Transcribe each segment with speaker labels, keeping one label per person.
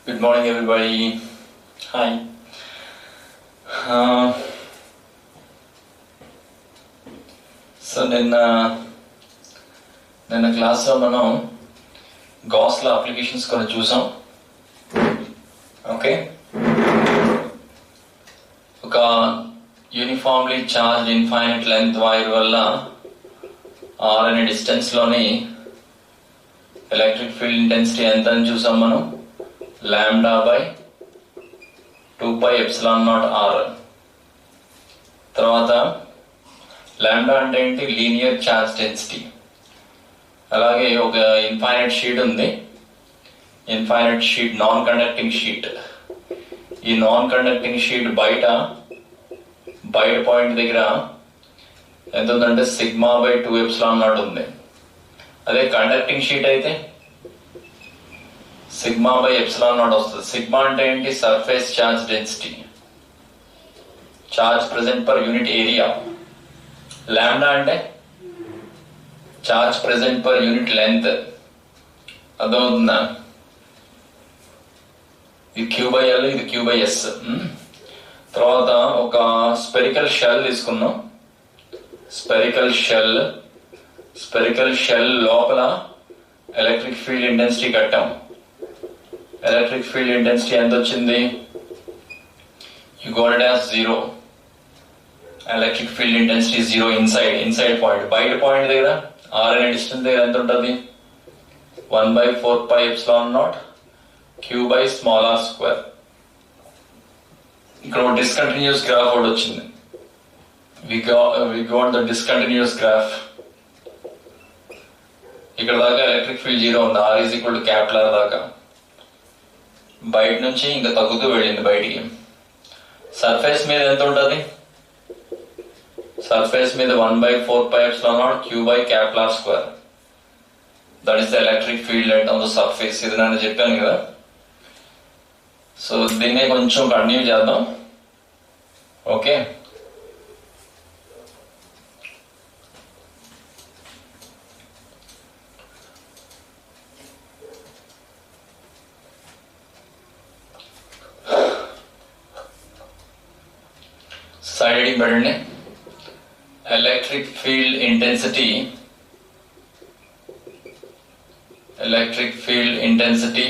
Speaker 1: Good morning, everybody. Hi. So నిన్న క్లాస్లో మనం గాస్ లా అప్లికేషన్స్ కొన్ని చూసాం. ఓకే, ఒక uniformly charge infinite length wire వల్ల ఆర్ అనే డిస్టెన్స్లోని ఎలక్ట్రిక్ ఫీల్డ్ ఇంటెన్సిటీ ఎంత అని చూసాం మనం. Lambda by 2π epsilon naught R. తర్వాత లాంబ్డా అంటే ఏంటి? Linear charge density. అలాగే ఒక ఇన్ఫైనైట్ షీట్ ఉంది, infinite sheet, non conducting sheet. ఈ నాన్ కండక్టింగ్ షీట్ బయట పాయింట్ దగ్గర ఎంత ఉందంటే సిగ్మా బై 2 ఎప్సిలాన్ నాట్ ఉంది. అదే కండక్టింగ్ షీట్ అయితే సిగ్మా బై ఎప్సిలాన్ నాట్ వస్తుంది. సిగ్మా అంటే ఏంటి? Surface charge density, charge present per unit area. Lambda అంటే charge present per unit length. అర్థమవుతుందా? ఇది క్యూ బై ఎల్, ఇది క్యూ బై ఎస్. తర్వాత ఒక స్పెరికల్ షెల్ తీసుకున్నాం. స్పెరికల్ షెల్ లోపల ఎలక్ట్రిక్ ఫీల్డ్ ఇంటెన్సిటీ కట్టాం. ఎలక్ట్రిక్ ఫీల్డ్ ఇంటెన్సిటీ ఎంత వచ్చింది? You got it as 0. Electric field intensity 0 inside point. బయట పాయింట్ దగ్గర ఆర్ అనే డిస్టెన్స్ దగ్గర ఎంత ఉంటుంది? 1/4π epsilon naught Q by small R square. ఇక్కడ డిస్కంటిన్యూస్ గ్రాఫ్ ఒకటి వచ్చింది. We got the discontinuous graph. ఇక్కడ దాకా ఎలక్ట్రిక్ ఫీల్డ్ 0 ఉంది, R is equal to capital R దాకా. బయట నుంచి ఇంకా తగ్గుతూ వెళ్ళింది బయటికి. సర్ఫేస్ మీద ఎంత ఉంటుంది? సర్ఫేస్ మీద 1/4π epsilon naught Q by capital R square. That is the electric field length on the surface. ఇది నేను చెప్పాను కదా. సో దీన్నే కొంచెం కంటిన్యూ చేద్దాం. ఓకే, సైడ్ హెడింగ్ పెట్టండి. Electric field intensity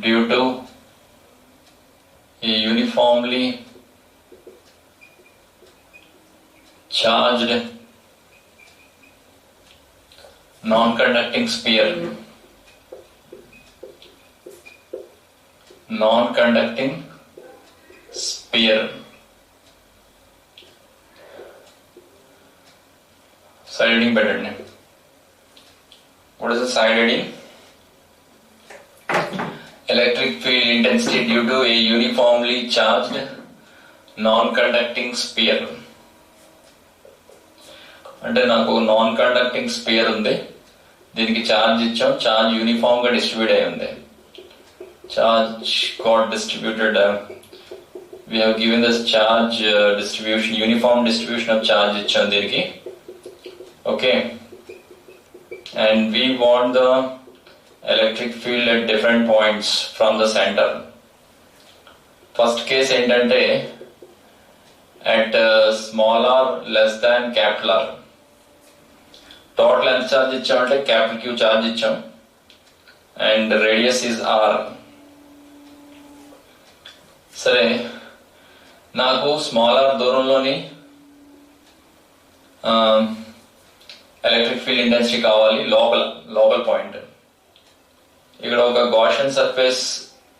Speaker 1: due to a uniformly charged non-conducting sphere. Side heading better name. What is the side heading? Electric field intensity due to a uniformly charged non-conducting sphere. అంటే నాకు non conducting spear ఉంది, దీనికి charge ఇచ్చాం, charge uniform గా distribute అయి ఉంది. Charge got distributed. we have given this charge distribution, uniform distribution of charge ఇచ్చాం దీనికి. Okay, and we want the electric field at different points from the center. First case ఏంటంటే at small r less than capital R. Total ఎంత charge ఇచ్చామంటే capital Q charge ఇచ్చాం, and radius is R. సరే, నాకు small R దూరంలోని electric field intensity కావాలి, local point. ఇక్కడ ఒక గాషియన్ సర్ఫేస్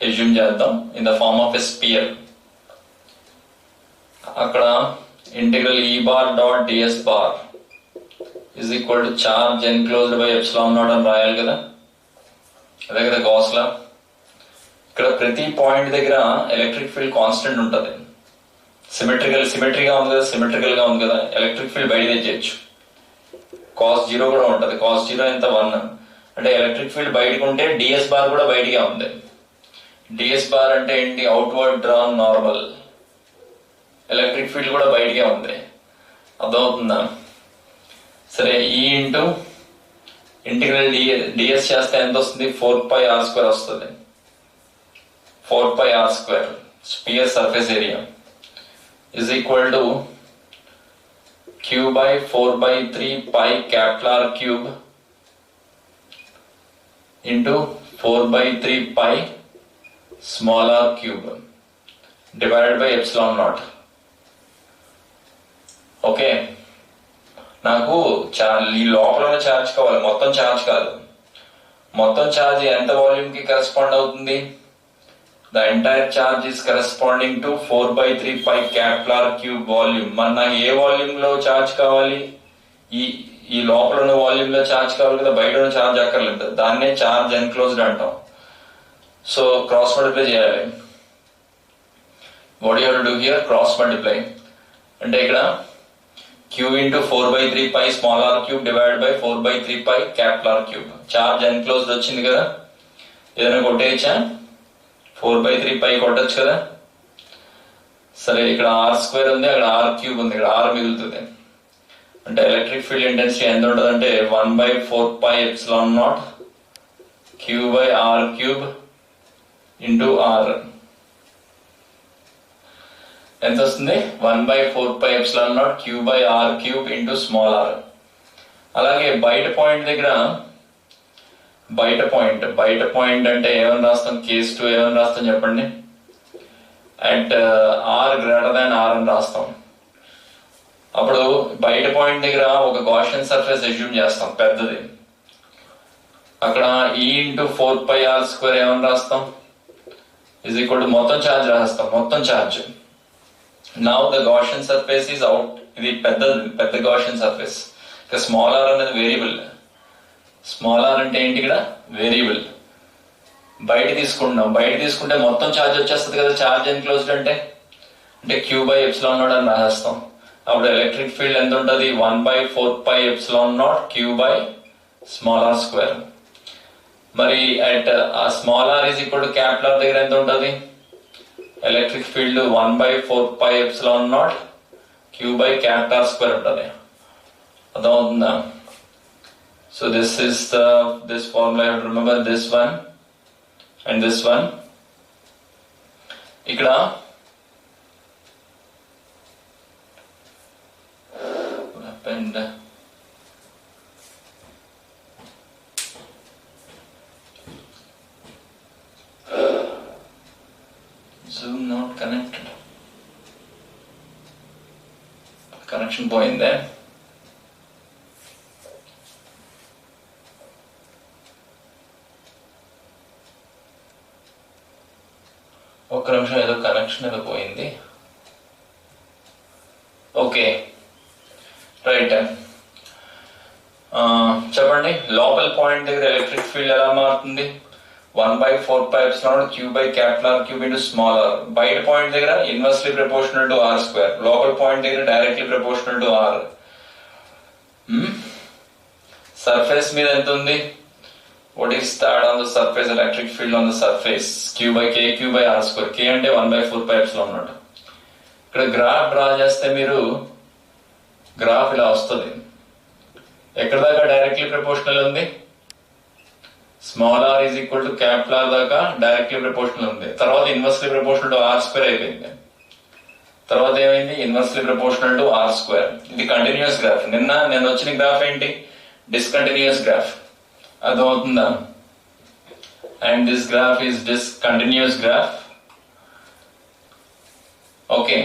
Speaker 1: ఎజ్యూమ్ చేద్దాం in the form of a sphere. అక్కడ integral E bar dot dS bar is equal to charge enclosed by epsilon naught అని రాయాలి కదా. అదే కదా గాస్ లా. ఇక్కడ ప్రతి పాయింట్ దగ్గర ఎలక్ట్రిక్ ఫీల్డ్ కాన్స్టెంట్ ఉంటుంది. సిమెట్రికల్ గా ఉంది కదా. ఎలక్ట్రిక్ ఫీల్డ్ బయట తెచ్చేయచ్చు. కాస్ 0 కూడా ఉంటుంది. కాస్ 0 ఎంత? 1. అంటే ఎలక్ట్రిక్ ఫీల్డ్ బయటకు ఉంటే డిఎస్ బార్ కూడా బయటగా ఉంది. డిఎస్ బార్ అంటే ఏంటి? Outward drawn normal. Electric field కూడా బయటగా ఉంది. అర్థమవుతుందా? సరే, ఈ ఇంటూ ఇంటిగ్రల్ డిఎస్ చేస్తే ఎంత వస్తుంది? 4πr² వస్తుంది. 4πr². Sphere surface area is equal to q by 4/3 pi capital R cube into 4/3 pi small r cube divided by epsilon naught. Okay, నాకు ఈ లోపల ఛార్జ్ కావాలి, మొత్తం ఛార్జ్ కాదు. మొత్తం ఛార్జ్ ఎంత వాల్యూమ్ కి కరెస్పాండ్ అవుతుంది? The entire charge is corresponding to 4/3 pi capital R cube volume. మరి నాకు ఏ వాల్యూమ్ లో ఛార్జ్ కావాలి? ఈ లోపల ఉన్న వాల్యూమ్ లో ఛార్జ్ కావాలి కదా, బయట ఉన్న ఛార్జ్ అక్కర్లేదు. దాన్నే ఛార్జ్ ఎన్క్లోజ్డ్ అంటాం. సో క్రాస్ మల్టిప్లై చేయాలి. What you have to do here? Cross multiply అంటే ఇక్కడ q into 4/3 pi small r cube divided by 4/3 pi capital R cube. Charge enclosed వచ్చింది కదా, ఏదైనా కొట్టేయచ్చా? 4/3 pi కొట్టచ్చు కదా. సరే, ఇక్కడ r² ఉంది, అక్కడ r³ ఉంది, ఇక్కడ r మిగులుతుంది. అంటే ఎలక్ట్రిక్ ఫీల్డ్ ఇంటెన్సిటీ ఎంత ఉంటుంది అంటే 1/4 pi epsilon naught q by r³ into r. ఎంత వస్తుంది? 1/4 pi epsilon naught q by r³ into small r. అలాగే బయట పాయింట్ దగ్గర బయట పాయింట్ అంటే ఏమని రాస్తాం? కేస్ 2 ఏమని రాస్తాం చెప్పండి? At r greater than r అని రాస్తాం. అప్పుడు బయట పాయింట్ దగ్గర ఒక గాషియన్ సర్ఫేస్ అస్యూమ్ చేస్తాం పెద్దది. అక్కడ e into 4πr² ఏమని రాస్తాం? ఇజ్ ఈక్వల్ టు మొత్తం ఛార్జ్ రాస్తాం, మొత్తం charge. Now the Gaussian surface is out. ఇది పెద్ద గాషియన్ సర్ఫేస్. ఇక స్మాల్ r అనేది వేరియబుల్. స్మాల్ r అంటే ఏంటి? ఇక్కడ వేరియబుల్. బయట తీసుకుంటున్నాం, బయట తీసుకుంటే మొత్తం ఛార్జ్ వచ్చేస్తుంది కదా. ఛార్జ్ ఎన్క్లోజ్డ్ అంటే q by epsilon naught అని రాసేస్తాం. అప్పుడు ఎలక్ట్రిక్ ఫీల్డ్ ఎంత ఉంటుంది? 1/4 pi epsilon naught q by small r². మరి at small r is equal to capital R దగ్గర ఎంత ఉంటుంది? Electric field 1/4 pi epsilon naught q by capital R² ఉంటుంది. అర్థమవుతుందా? So this is this formula. You have to remember this one and this one. ఇక్కడ what happened? Zoom not connected. Connection point there. ఒక్క నిమిషం, ఏదో connection ఏదో పోయింది. Okay, right. చెప్పండి, లోపల పాయింట్ దగ్గర ఎలక్ట్రిక్ ఫీల్డ్ ఎలా మారుతుంది? 1/4 pi epsilon q by capital R³ into small r. బయట పాయింట్ దగ్గర ఇన్వర్స్లీ ప్రపోర్షనల్ టు r², లోపల పాయింట్ దగ్గర directly proportional to r. Surface మీద ఎంత ఉంది? What is that on the surface? Electric field on the surface q by k³ by r². k అంటే 1/4 pi epsilon naught. ఇక్కడ graph draw చేస్తే మీరు graph ఇలా వస్తుంది. ఎక్కడ దాకా డైరెక్ట్లీ ప్రపోర్షనల్ ఉంది? Small r is equal to capital R దాకా డైరెక్ట్లీ ప్రపోర్షనల్ ఉంది. తర్వాత ఇన్వర్స్లీ ప్రపోర్షనల్ టు r² అయిపోయింది. తర్వాత ఏమైంది? Inversely proportional to r². ఇది కంటిన్యూస్ గ్రాఫ్. నేను వచ్చిన గ్రాఫ్ ఏంటి? Discontinuous graph. అర్థమవుతుందా? And this graph is discontinuous graph. Okay,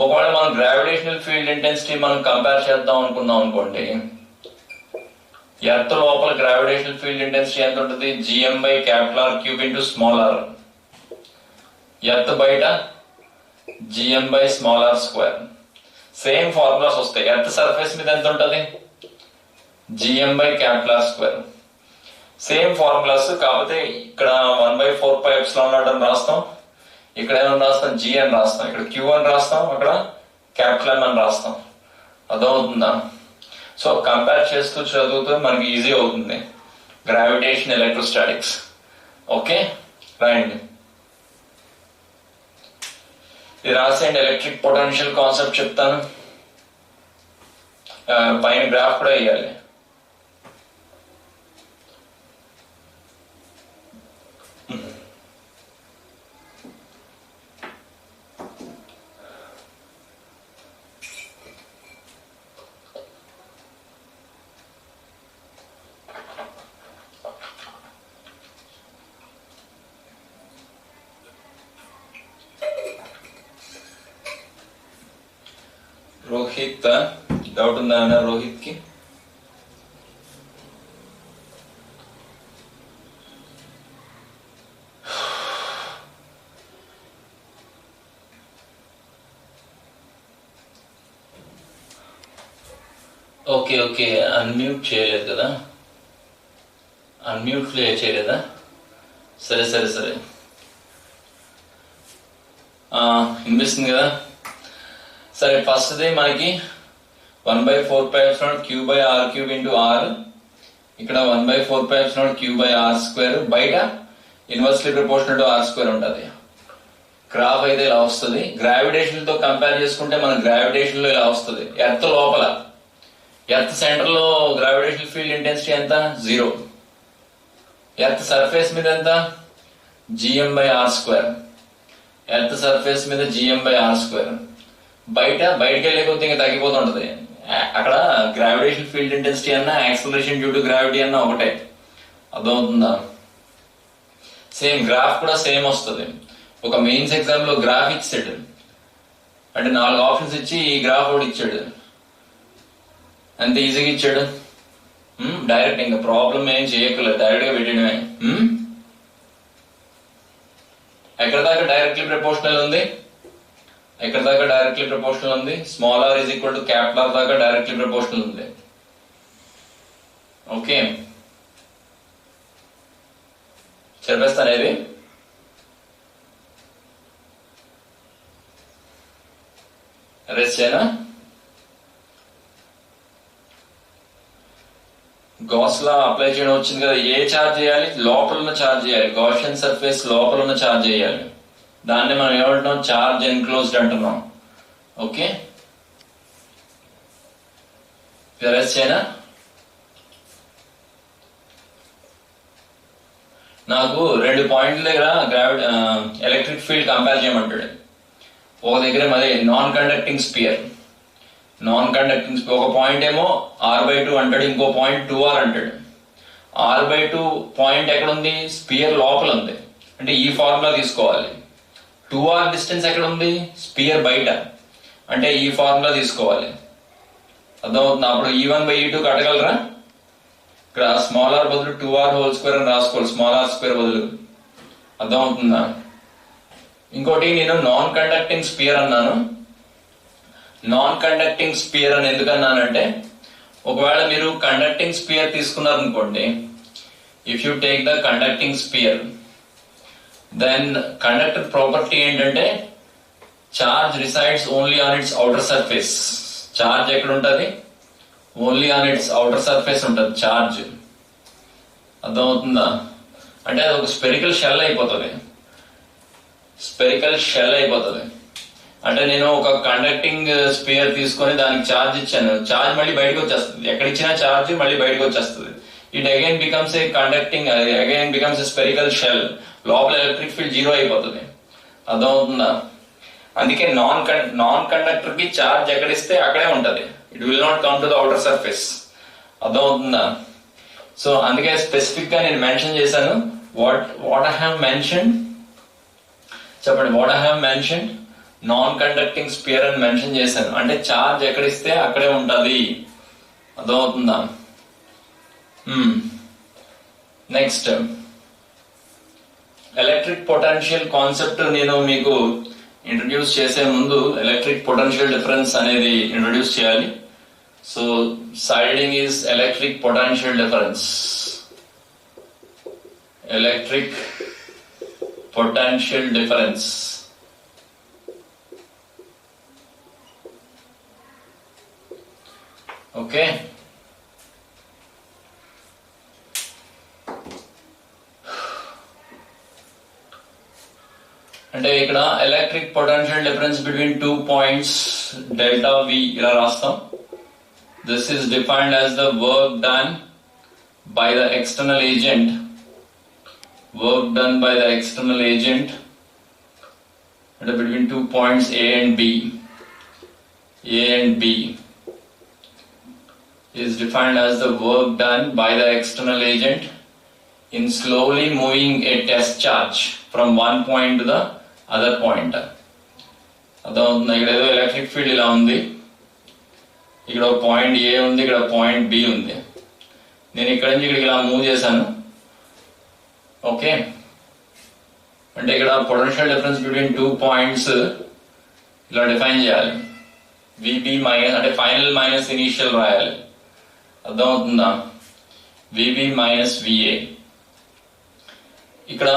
Speaker 1: ఒకవేళ మనం గ్రావిటేషనల్ ఫీల్డ్ ఇంటెన్సిటీ మనం కంపేర్ చేద్దాం అనుకున్నాం అనుకోండి, ఎర్త్ లోపల గ్రావిటేషనల్ ఫీల్డ్ ఇంటెన్సిటీ ఎంత ఉంటుంది? gm/capital R³ into small r. Earth బయట gm/small r². సేమ్ ఫార్ములాస్ వస్తాయి. ఎర్త్ సర్ఫేస్ మీద ఎంత ఉంటుంది? gm/capital R². సేమ్ ఫార్ములాస్, కాకపోతే ఇక్కడ 1/4 pi epsilon naught అని రాస్తాం, ఇక్కడ ఏమని రాస్తాం? g అని రాస్తాం, ఇక్కడ q అని రాస్తాం, అక్కడ క్యాపిటల్ M అని రాస్తాం. అర్థమవుతుందా? సో కంపేర్ చేస్తూ చదువుతూ మనకి ఈజీ అవుతుంది గ్రావిటేషన్, ఎలక్ట్రోస్టాటిక్స్. ఓకే, రాయండి. ఇది రాసేయండి. ఎలక్ట్రిక్ పొటెన్షియల్ కాన్సెప్ట్ చెప్తాను, పైన గ్రాఫ్ కూడా వేయాలి. రోహిత్ డౌట్ ఉందా అన్న రోహిత్ కి? ఓకే ఓకే, అన్మ్యూట్ చేయలేదు కదా, అన్మ్యూట్ చేయలేదా? సరే సరే సరే, వినిపిస్తుంది కదా? సరే, ఫస్ట్ది మనకి 1/4 Q/R³ ఇంటూ ఆర్, ఇక్కడ 1/4 Q/R², బయట ఇన్వర్స్లీ ప్రపోర్షనల్ టు R² ఉంటుంది. గ్రాఫ్ అయితే ఇలా వస్తుంది. గ్రావిటేషన్ తో కంపేర్ చేసుకుంటే మన గ్రావిటేషన్ లో ఇలా వస్తుంది. ఎర్త్ లోపల, ఎర్త్ సెంటర్ లో గ్రావిటేషన్ ఫీల్డ్ ఇంటెన్సిటీ ఎంత? 0. ఎర్త్ సర్ఫేస్ మీద ఎంత? gm/r². ఎర్త్ సర్ఫేస్ మీద gm/r². బయటకి వెళ్ళే కొద్ది ఇంకా తగ్గిపోతుంటది. అక్కడ గ్రావిటేషన్ ఫీల్డ్ ఇంటెన్సిటీ అన్నా యాక్సిలరేషన్ డ్యూ టు గ్రావిటీ అన్నా ఒకటే. అర్థమవుతుందా? సేమ్ గ్రాఫ్ కూడా సేమ్ వస్తుంది. ఒక మెయిన్స్ ఎగ్జామ్ లో గ్రాఫ్ ఇచ్చాడు అంటే 4 ఆప్షన్స్ ఇచ్చి ఈ గ్రాఫ్ కూడా ఇచ్చాడు, అంత ఈజీగా ఇచ్చాడు. డైరెక్ట్ ఇంకా ప్రాబ్లం ఏం చేయక్కర్లేదు, డైరెక్ట్ గా పెట్టడమే. ఎక్కడ దాకా డైరెక్ట్లీ ప్రపోర్షనల్ ఉంది? ఎక్కడ దాకా డైరెక్ట్లీ ప్రపోర్షనల్ ఉంది? Small R is equal to capital R దాకా డైరెక్ట్లీ ప్రపోర్షనల్ ఉంది. ఓకే, చెప్పేస్తాను ఇది. అరెస్ట్ చేయనా? గాస్ లా అప్లై చేయడం వచ్చింది కదా. ఏ చార్జ్ చేయాలి? లోపల ఉన్న చార్జ్ చేయాలి. గాషియన్ సర్ఫేస్ లోపల ఉన్న చార్జ్ చేయాలి. దాన్ని మనం ఏమంటున్నాం? చార్జ్ ఎన్క్లోజ్డ్ అంటున్నాం. ఓకే, అరెస్ట్ చేయనా? నాకు 2 పాయింట్ల దగ్గర ఎలక్ట్రిక్ ఫీల్డ్ కంపేర్ చేయమంటాడు. ఒక దగ్గర మరి నాన్ కండక్టింగ్ స్పియర్, ఒక పాయింట్ ఏమో R/2 అంటాడు, ఇంకో పాయింట్ 2R అంటాడు. R/2 పాయింట్ ఎక్కడ ఉంది? స్పియర్ లోపల ఉంది, అంటే ఈ ఫార్ములా తీసుకోవాలి. 2R డిస్టెన్స్ ఎక్కడ ఉంది? స్పియర్ బయట, అంటే ఈ ఫార్ములా తీసుకోవాలి. అర్థమవుతుంది? అప్పుడు E1/E2 కట్టగలరా? ఇక్కడ స్మాల్ ఆర్ బదులు 2R² అని రాసుకోవాలి, స్మాల్ R² బదులు. అర్థమవుతుందా? ఇంకోటి, నేను నాన్ కండక్టింగ్ స్పియర్ అన్నాను. నాన్ కండక్టింగ్ స్పియర్ అని ఎందుకన్నానంటే, ఒకవేళ మీరు కండక్టింగ్ స్పియర్ తీసుకున్నారనుకోండి, if you take the conducting sphere, then conductor property ఏంటంటే charge resides only on its outer surface. Charge ఎక్కడ ఉంటుంది? Only on its outer surface ఉంటుంది చార్జ్. అర్థమవుతుందా? అంటే అది ఒక స్పెరికల్ షెల్ అయిపోతుంది. అంటే నేను ఒక కండక్టింగ్ స్పియర్ తీసుకొని దానికి ఛార్జ్ ఇచ్చాను, ఛార్జ్ మళ్ళీ బయటకు వచ్చేస్తుంది. ఎక్కడ ఇచ్చినా ఛార్జ్ మళ్ళీ బయటకు వచ్చేస్తుంది. It again becomes a conducting, again becomes a spherical shell. లోపల ఎలక్ట్రిక్ ఫీల్డ్ 0 అయిపోతుంది. అర్థమవుతుందా? అందుకే నాన్ కండక్టర్ కి ఛార్జ్ ఎక్కడిస్తే అక్కడే ఉంటది. It will not come to the outer surface. అర్థమవుతుందా? సో అందుకే స్పెసిఫిక్ గా నేను మెన్షన్ చేశాను. వాట్ ఐ హావ్ మెన్షన్, చెప్పండి. What I have mention, non conducting sphere అని మెన్షన్ చేశాను. అంటే ఛార్జ్ ఎక్కడిస్తే అక్కడే ఉంటది. అర్థమవుతుందా? నెక్స్ట్, ఎలక్ట్రిక్ పొటెన్షియల్ కాన్సెప్ట్ నేను మీకు ఇంట్రడ్యూస్ చేసే ముందు ఎలక్ట్రిక్ పొటెన్షియల్ డిఫరెన్స్ అనేది ఇంట్రడ్యూస్ చేయాలి. So siding is electric potential difference. Electric potential difference. Okay, అంటే ఇక్కడ electric potential difference between 2 points delta V ఇలా రాస్తాం. This is defined as the work done by the external agent. Work done by the external agent between 2 points A and B. A and B is defined as the work done by the external agent in slowly moving a test charge from one point to the other point. అర్థమవుతుంది? ఇక్కడ ఏదో electric field ఇలా ఉంది, ఇక్కడ point ఏ ఉంది, ఇక్కడ point B ఉంది. నేను ఇక్కడ నుంచి ఇక్కడికి ఇలా మూవ్ చేశాను. ఓకే, అంటే ఇక్కడ పొటెన్షియల్ డిఫరెన్స్ బిట్వీన్ 2 పాయింట్స్ ఇలా డిఫైన్ చేయాలి. విబి మైనస్ అంటే ఫైనల్ మైనస్ ఇనీషియల్ రాయాలి. అర్థమవుతుందా? VB minus VA. ఇక్కడ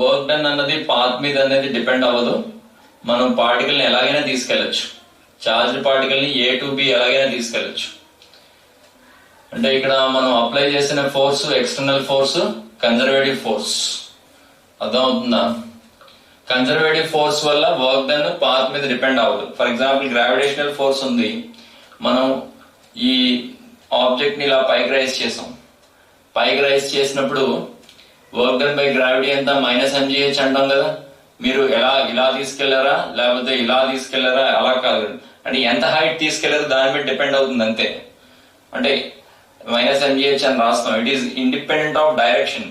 Speaker 1: వర్క్ డన్ అన్నది పాత్ మీద అనేది డిపెండ్ అవ్వదు. మనం పార్టికల్ ని ఎలాగైనా తీసుకెళ్లొచ్చు. చార్జ్ పార్టికల్ ని ఏ టు బి ఎలాగైనా తీసుకెళ్లొచ్చు. అంటే ఇక్కడ మనం అప్లై చేసిన force external force, conservative force. అర్థమవుతుందా? కన్జర్వేటివ్ ఫోర్స్ వల్ల వర్క్ డన్ పాత్ మీద డిపెండ్ అవ్వదు. ఫర్ ఎగ్జాంపుల్ గ్రావిటేషనల్ ఫోర్స్ ఉంది, మనం ఈ ఆబ్జెక్ట్ ని ఇలా పైకి రైజ్ చేసాం. పైకి రైజ్ చేసినప్పుడు వర్క్ డన్ బై గ్రావిటీ ఎంత? -mgh అంటాం కదా. మీరు ఇలా తీసుకెళ్లారా లేకపోతే ఇలా తీసుకెళ్లారా, అలా కాదు. అంటే ఎంత హైట్ తీసుకెళ్లారో దాని మీద డిపెండ్ అవుతుంది అంతే. అంటే -mgh అని రాస్తాం. It is independent of direction,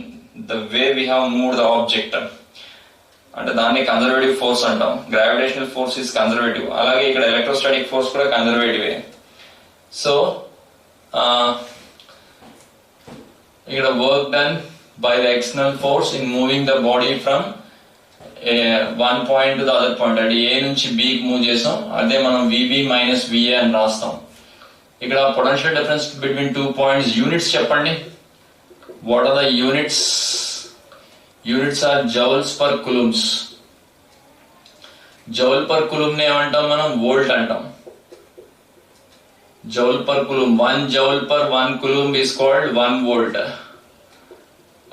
Speaker 1: the way we have moved the object. అంటే దాన్ని కన్జర్వేటివ్ ఫోర్స్ అంటాం. Gravitational force is conservative. అలాగే ఇక్కడ ఎలక్ట్రోస్టాటిక్ ఫోర్స్ కూడా కన్జర్వేటివే. సో ఇక్కడ work done by the external force in moving the body from one point to the other point. అంటే ఏ నుంచి B move చేసాం, అదే మనం విబి మైనస్ విఏ అని రాస్తాం. ఇక్కడ potential difference between 2 points units చెప్పండి. What are the units? Units are joules per coulombs. Joule per coulomb ని ఏమంటాం మనం? వోల్ట్ అంటాం. Joule per coulomb, 1 joule per 1 coulomb is called 1 volt.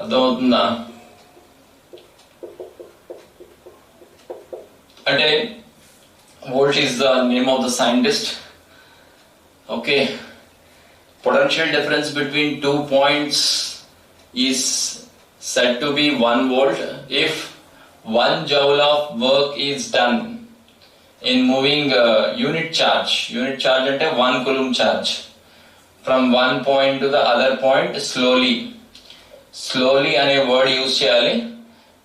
Speaker 1: అర్థమవుతుందా? అంటే volt is the name of the scientist. Okay, potential difference between 2 points is said to be 1 volt if 1 joule of work is done in moving unit charge. Unit charge ante 1 coulomb charge from one point to the other point slowly. Slowly అనే word use చేయాలి.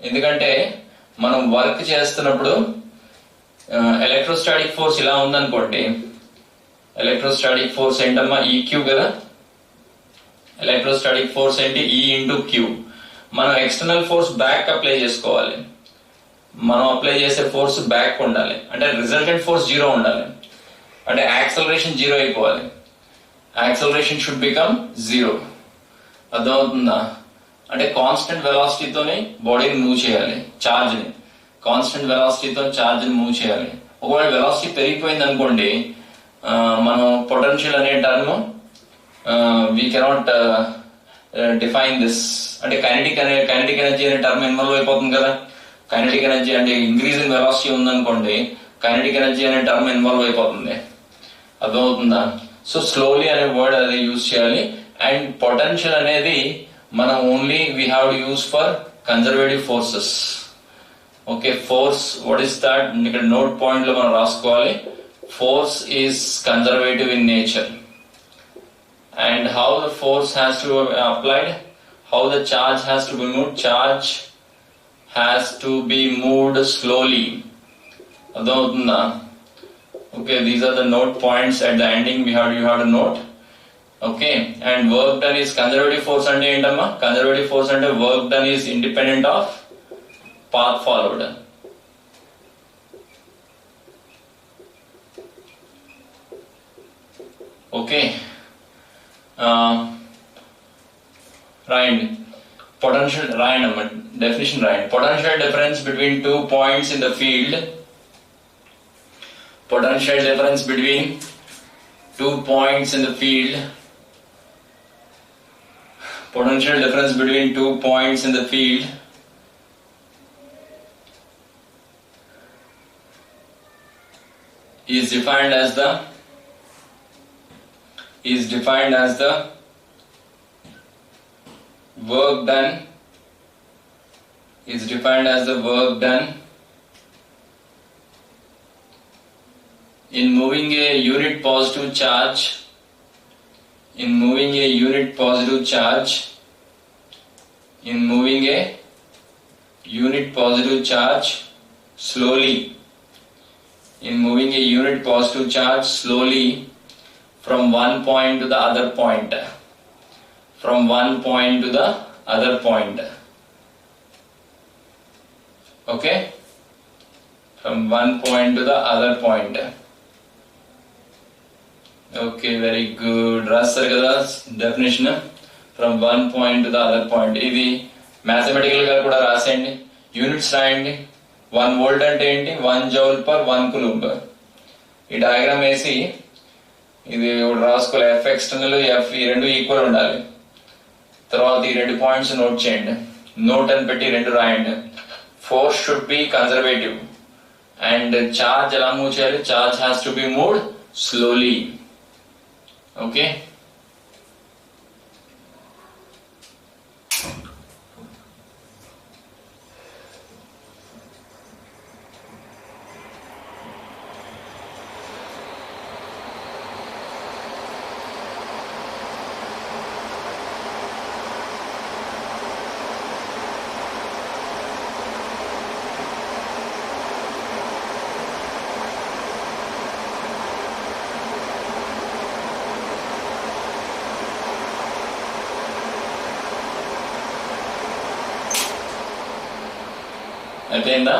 Speaker 1: ఎందుకంటే మనం work చేస్తున్నప్పుడు electrostatic force ఇలా ఉందనుకోండి. Electrostatic force ఏంటమ్మా? EQ కదా. Electrostatic force ఏంటి? ఈ ఇంటూ క్యూ. మనం ఎక్స్టర్నల్ ఫోర్స్ బ్యాక్ అప్లై చేసుకోవాలి. మనం అప్లై చేసే ఫోర్స్ బ్యాక్ ఉండాలి. అంటే రిజల్టెంట్ ఫోర్స్ 0 ఉండాలి. అంటే యాక్సలరేషన్ 0 అయిపోవాలి. Acceleration should become 0. అర్థమవుతుందా? అంటే కాన్స్టెంట్ వెలాసిటీతోనే బాడీని మూవ్ చేయాలి. చార్జ్ ని కాన్స్టెంట్ వెలాసిటీతో చార్జ్ ని మూవ్ చేయాలి. ఒకవేళ వెలాసిటీ పెరిగిపోయింది అనుకోండి, మనం పొటెన్షియల్ అనే term we cannot define this. అంటే కైనెటిక్ ఎనర్జీ అనే టర్మ్ ఇన్వాల్వ్ అయిపోతుంది కదా. కైనెటిక్ ఎనర్జీ అంటే ఇంక్రీజ్ ఇన్ వెలాసిటీ ఉందనుకోండి, కైనెటిక్ ఎనర్జీ అనే టర్మ్ ఇన్వాల్వ్ అయిపోతుంది. అర్థమవుతుందా? సో స్లోలీ అనే వర్డ్ అది యూజ్ చేయాలి. అండ్ పొటెన్షియల్ అనేది మనం only we have to use for conservative forces. Okay, force what is that? ఇక్కడ నోట్ పాయింట్ లో మనం రాసుకోవాలి. Force is conservative in nature. And how the force has to be applied, how the charge has to be moved. Charge has to be moved slowly. Adavutunda? Okay, these are the note points at the ending. You have to note. Okay, and work done is conservative force ante entamma? Conservative force ante work done is independent of path followed. Okay. Potential definition. Potential difference between 2 points in the field. Potential difference between 2 points in the field. Potential difference between 2 points in the field is defined as the work done in moving a unit positive charge slowly from one point to the other point, from one point to the other point. Okay, from one point to the other point. Okay, very good. రాస్తారు కదా definition, from one point to the other point. ఇది mathematical గా కూడా రాసేయండి, units రాయండి. 1 volt అంటే ఏంటి? 1 joule per 1 coulomb. ఈ diagram వేసి ఇది రాసుకోవాలి. ఎఫ్ ఎక్స్టర్నల్, ఎఫ్ ఈ రెండు ఈక్వల్ ఉండాలి. తర్వాత ఈ రెండు పాయింట్స్ నోట్ చేయండి, నోట్ అని పెట్టి రెండు రాయండి. Force should be conservative and charge ఎలా మూవ్ చేయాలి? Charge has to be moved slowly. Okay, అయిపోయిందా?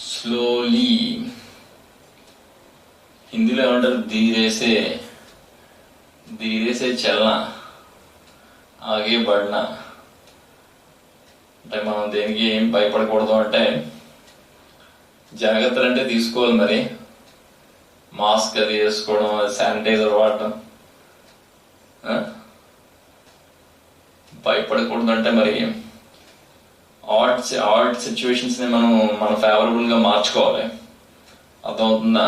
Speaker 1: స్లోలీ హిందీలో ఏమంటారు? ధీరేసే, ధీరేసే చల్నా, ఆగే బడ్నా. అంటే మనం దేనికి ఏం భయపడకూడదు, అంటే జాగ్రత్తలు అంటే తీసుకోవాలి. మరి మాస్క్ అది వేసుకోవడం, శానిటైజర్ వాడటం, భయపడకూడదు. అంటే మరి ఆడ్ సిచ్యువేషన్స్ ని మనం మన ఫేవరబుల్ గా మార్చుకోవాలి. అర్థమవుతుందా?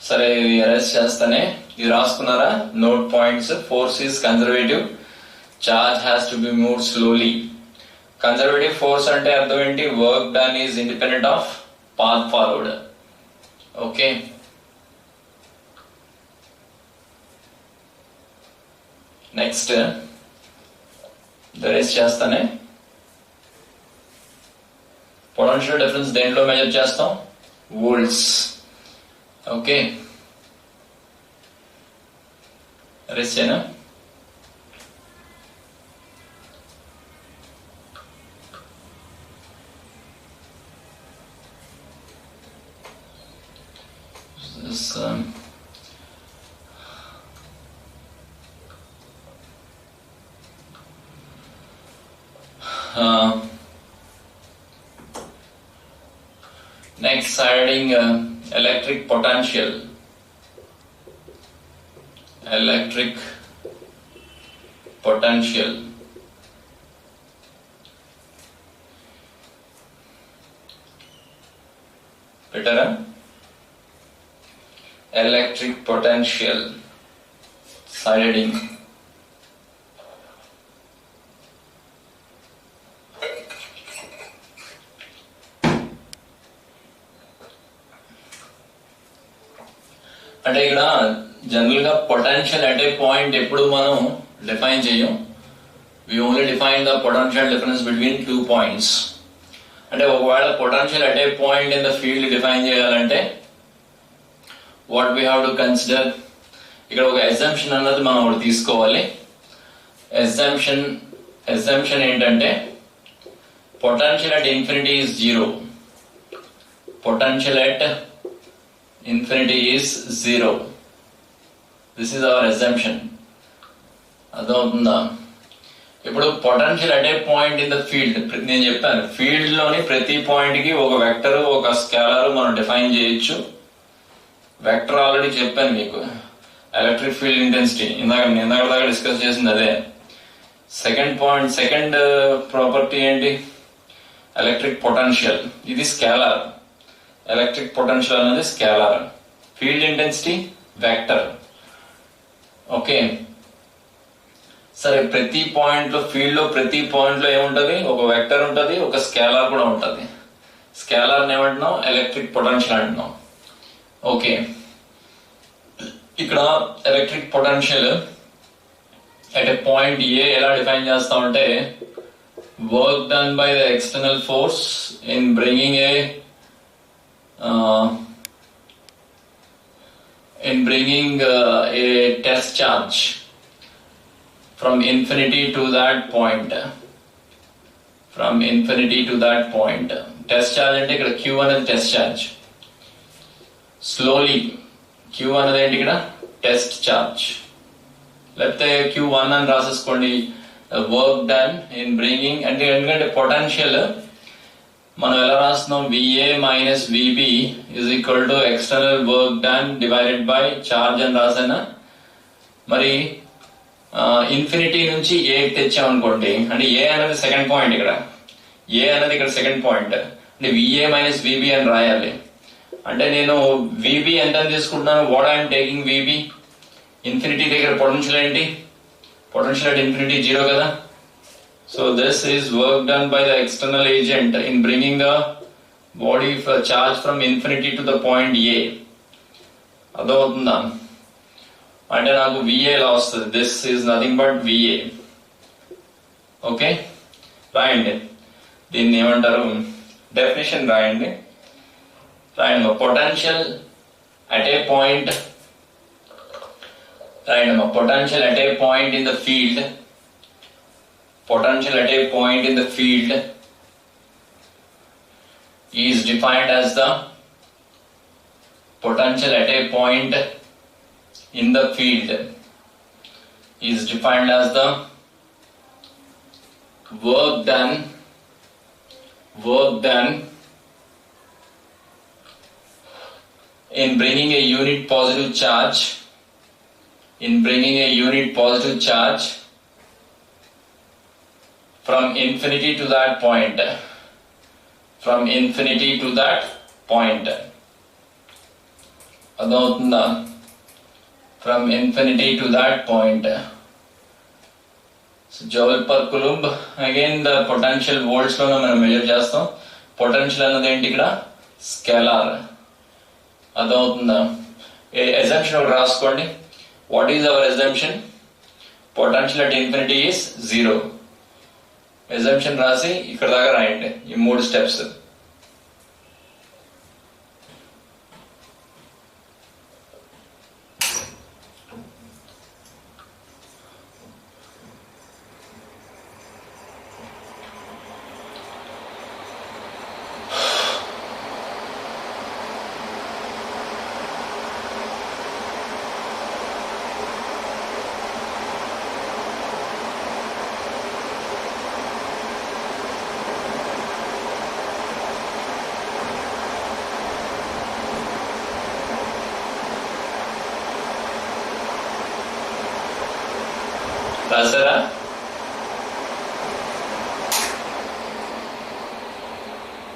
Speaker 1: సరే, ఇది అరెస్ట్ చేస్తానే. ఇది రాసుకున్నారా? Note points. Force is conservative, charge has to be moved slowly. Conservative force అంటే అర్థం ఏంటి? work done is independent of path followed. Okay, next the rest చేస్తానే. పొటెన్షియల్ డిఫరెన్స్ దేంట్లో మెజర్ చేస్తాం? వోల్ట్స్. ఓకే, రెస్ట్ చేయనా? Next, studying electric potential. Electric potential. Better? Electric potential. Studying. అంటే ఇక్కడ general గా పొటెన్షియల్ అట్ ఏ పాయింట్ ఎప్పుడు మనం define చేయం. We only define the potential difference between 2 points. అంటే ఒకవేళ potential at a point in the field define చేయాలంటే what we have to consider, ఇక్కడ ఒక అజంప్షన్ అన్నది మనం ఒకటి తీసుకోవాలి. అజంప్షన్ ఏంటంటే potential at infinity is 0. Potential at infinity is 0. This is our assumption. అర్థమవుతుందా? ఇప్పుడు potential at a point in the field, నేను చెప్పాను ఫీల్డ్ లోని ప్రతి పాయింట్ కి ఒక వెక్టర్, ఒక స్కేలార్ మనం డిఫైన్ చేయొచ్చు. వెక్టర్ ఆల్రెడీ చెప్పాను మీకు, ఎలక్ట్రిక్ ఫీల్డ్ ఇంటెన్సిటీ ఇందాక దాకా డిస్కస్ చేసింది అదే. సెకండ్ ప్రాపర్టీ ఏంటి? Electric potential. ఇది స్కేలార్. ఎలక్ట్రిక్ పొటెన్షియల్ అనేది scalar, field intensity vector. Okay, సరే ప్రతి పాయింట్ లో, ఫీల్డ్ లో ప్రతి పాయింట్ లో ఏముంటది? ఒక వెక్టర్ ఉంటది, ఒక స్కేలార్ కూడా ఉంటది. స్కేలార్ ఏమంటున్నాం, ఎలక్ట్రిక్ పొటెన్షియల్ అంటున్నాం. ఓకే, ఇక్కడ electric potential at a point A ఎలా డిఫైన్ చేస్తామంటే, work done by the external force in bringing a test charge from infinity to that point. From infinity to that point. Test charge అంటే ఇక్కడ Q అనేది test charge. Slowly Q అనేది ఏంటి ఇక్కడ test charge, లేకపోతే Q1 అని రాసేసుకోండి. Work done in bringing అంటే ఎందుకంటే పొటెన్షియల్ మనం ఎలా రాస్తున్నాం, VA minus VB is equal to external work done divided by charge అని రాసానా. మరి ఇన్ఫినిటీ నుంచి ఏ తెచ్చామనుకోండి, అంటే ఏ అనేది సెకండ్ పాయింట్, ఇక్కడ ఏ అనేది ఇక్కడ సెకండ్ పాయింట్, అంటే VA మైనస్ VB అని రాయాలి. అంటే నేను VB ఎంత తీసుకుంటున్నాను, what I'm taking VB, infinity దగ్గర పొటెన్షియల్ ఏంటి, పొటెన్షియల్ అట్ ఇన్ఫినిటీ 0 కదా. So this is work done by the external agent in bringing the body charge from infinity to the point A. అదవుతుందా అంటే నాకు VA ఎలా వస్తుంది, this is nothing but VA. Okay, రాయండి దీన్ని ఏమంటారు, definition రాయండి. Potential at a point, రాయండి potential at a point in the field. Potential at a point in the field is defined as the potential at a point in the field is defined as the work done in bringing a unit positive charge from infinity to that point. అదవుతుందా, from infinity to that point. Joule per coulomb. Again the potential volts లో మనం measure చేస్తాం. Potential అన్నది ఏంటి ఇక్కడ scalar. అదవుతుందా, assumption ఒకటి రాసుకోండి. What is our assumption, potential at infinity is 0. Assumption రాసి ఇక్కడ దాకా రాయండి ఈ 3 స్టెప్స్. రాసారా?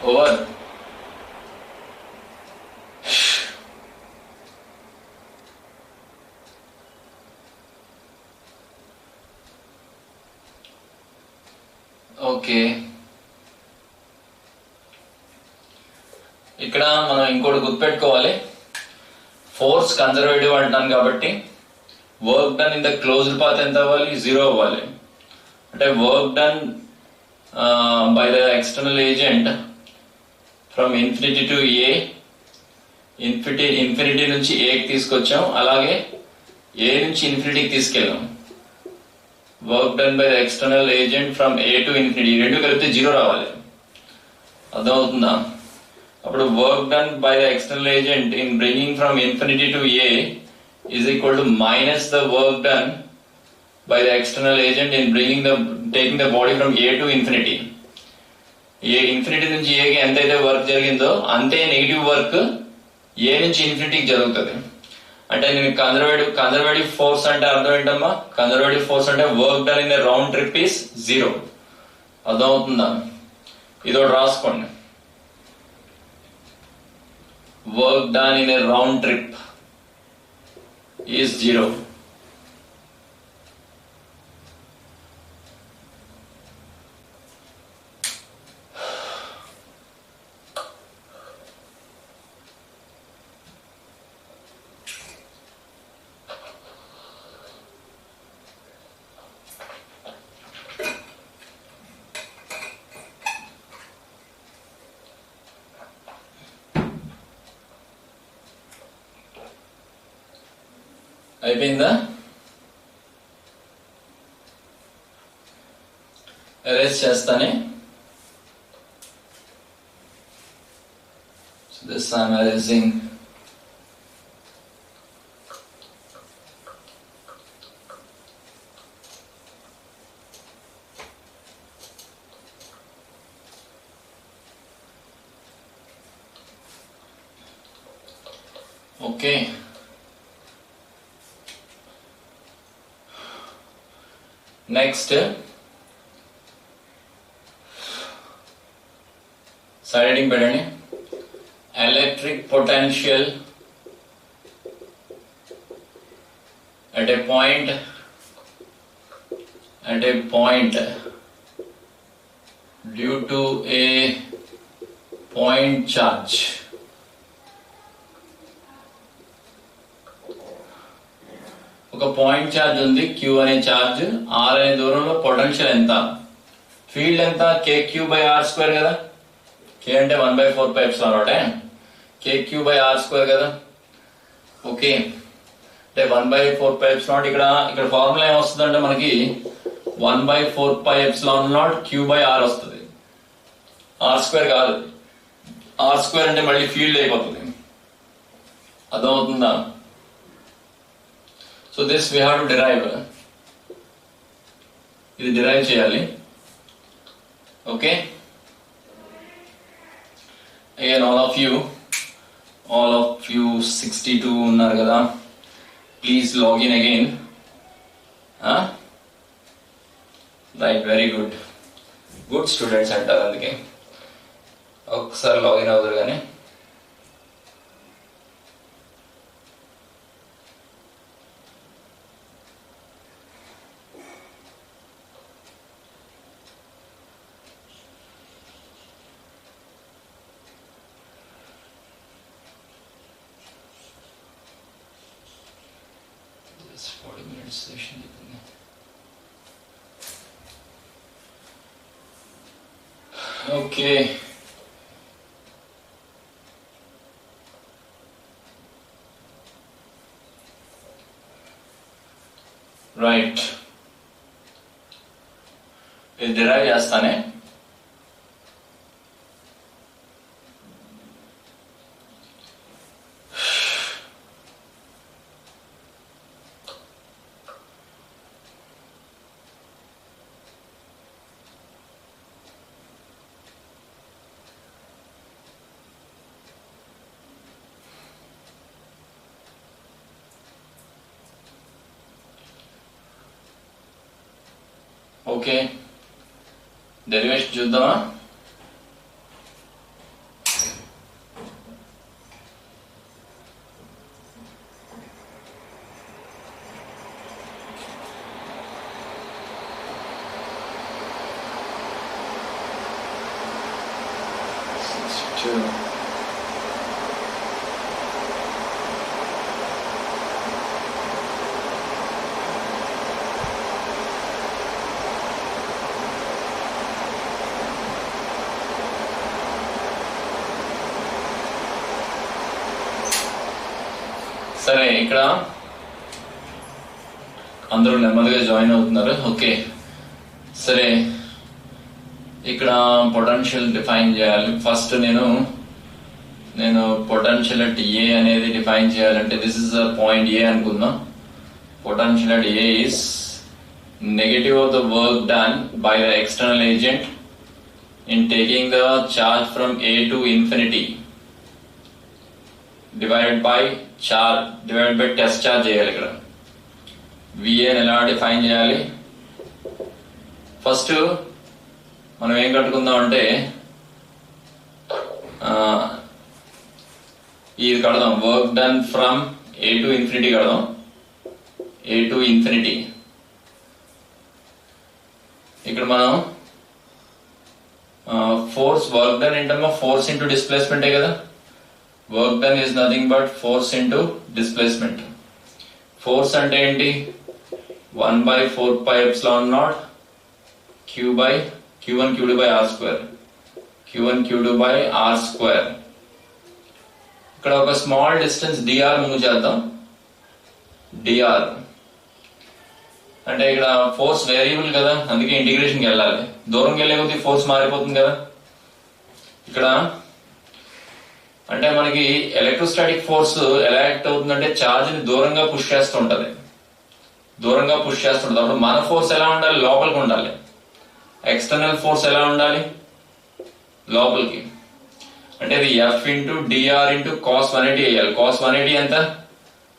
Speaker 1: ఓవర్. ఓకే, ఇక్కడ మనం ఇంకోటి గుర్తుపెట్టుకోవాలి. ఫోర్స్ కన్జర్వేటివ్ అంటాను కాబట్టి work done in the closed path ఎంత అవ్వాలి, 0 అవ్వాలి. అంటే work done by the external agent from infinity to A, infinity నుంచి ఏకి తీసుకొచ్చాం, అలాగే ఏ నుంచి ఇన్ఫినిటీకి తీసుకెళ్ళాం. Work done by the external agent from a to infinity, రెండు కలిపితే 0 రావాలి. అర్థమవుతుందా? అప్పుడు work done by the external agent in bringing from infinity to A is equal to minus the work done by the external agent in taking the body from A to infinity. A infinity నుంచి ఏకి ఎంతైతే work జరిగిందో అంతే negative work ఏ నుంచి ఇన్ఫినిటీకి జరుగుతుంది. అంటే నేను conservative force అంటే అర్థం ఏంటమ్మా, కన్జర్వేటివ్ ఫోర్స్ అంటే work done in round trip is 0. అర్థమవుతుందా? ఇదోటి రాసుకోండి, work done in round trip is 0. అయిపోయిందా? ఎరేజ్ చేస్తానే. So this I'm erasing. Okay. Next, side heading పెట్టండి. Electric potential at a point due to a point charge. ఒక point charge ఉంది, Q అనే charge, R అనే దూరంలో పొటెన్షియల్ ఎంత? Field ఎంత? KQ/R² కదా. K అంటే 1/4πε0 KQ/R² కదా. ఓకే, అంటే 1/4πε0. ఇక్కడ ఫార్ములా ఏమొస్తుందంటే మనకి 1/4πε0 Q/R వస్తుంది, R² కాదు. R² అంటే మళ్ళీ ఫీల్డ్ అయిపోతుంది. అర్థమవుతుందా? So this we have to derive. ఇది derive చేయాలి. Okay. Again, all of you 62 ఉన్నారు కదా, please log in again. Right, very good students అంటారు, అందుకే ఒకసారి లాగిన్ అవుతారు. కానీ session. Okay. Right. ఇది derive చేస్తానే. ఓకే, డెరివేషన్ చూద్దామా? సరే, ఇక్కడ అందరూ నెమ్మదిగా జాయిన్ అవుతున్నారు. ఓకే, సరే, ఇక్కడ పొటెన్షియల్ డిఫైన్ చేయాలి. ఫస్ట్ నేను పొటెన్షియల్ అట్ ఏ అనేది డిఫైన్ చేయాలంటే, దిస్ ఇస్ పాయింట్ ఏ అనుకుందాం. Potential at A is negative of the work done by the external agent in taking the charge from a to infinity divided by test charge చేయాలి. ఇక్కడ విఏని ఎలా define చేయాలి? First మనం ఏం కట్టుకుందాం అంటే, ఇది కడదాం, work done from a to infinity కడదాం. A to infinity. ఇక్కడ మనం ఫోర్స్, వర్క్ డన్ ఏంటమ్మా, ఫోర్స్ ఇంటూ డిస్ప్లేస్మెంటే కదా. Work done is nothing but force into displacement. Force అంటే ఏంటి? 1/4πε0 Q1 Q2 by R². Q1 Q2 by R². ఇక్కడ ఒక small distance dr move చేద్దాం. డిఆర్ అంటే ఇక్కడ ఫోర్స్ వేరియబుల్ కదా, అందుకే ఇంటిగ్రేషన్కి వెళ్ళాలి. దూరంకి వెళ్ళే కొద్దీ ఫోర్స్ మారిపోతుంది కదా. ఇక్కడ అంటే మనకి ఎలక్ట్రోస్టాటిక్ ఫోర్స్ ఎలా యాక్ట్ అవుతుందంటే ఛార్జ్ ని దూరంగా పుష్ చేస్తుంటది, అప్పుడు మన ఫోర్స్ ఎలా ఉండాలి, లోపలికి ఉండాలి. ఎక్స్టర్నల్ ఫోర్స్ ఎలా ఉండాలి, లోపలికి. అంటే ఇది F into dr into cos 180 వేయాలి. కాస్ 180 ఎంత,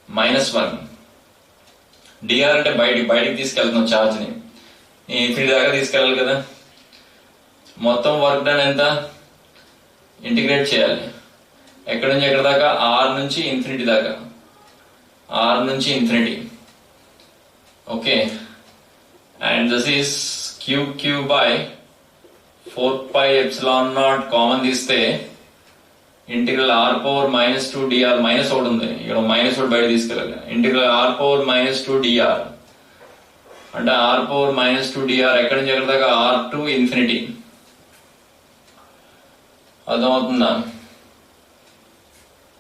Speaker 1: -1. డిఆర్ అంటే బయటికి తీసుకెళ్తున్నాం ఛార్జ్ ని, ఇన్ఫినిటీ దాకా తీసుకెళ్ళాలి కదా. మొత్తం వర్క్ డన్ ఎంత, ఇంటిగ్రేట్ చేయాలి. ఎక్కడి నుంచి ఎక్కడి దాకా, ఆర్ నుంచి ఇన్ఫినిటీ దాకా, ఆర్ నుంచి infinity. Okay, and this is q by 4πε0 common తీస్తే ఇంటిగ్రల్ r⁻² dr, మైనస్ ఒకటి ఉంది ఇక్కడ, మైనస్ ఒకటి బయట తీసుకెళ్ళాలి. ఇంటిగ్రల్ r⁻² dr అంటే r⁻² dr ఎక్కడి నుంచి ఎక్కడి దాకా, r టు ఇన్ఫినిటీ. అర్థమవుతుందా?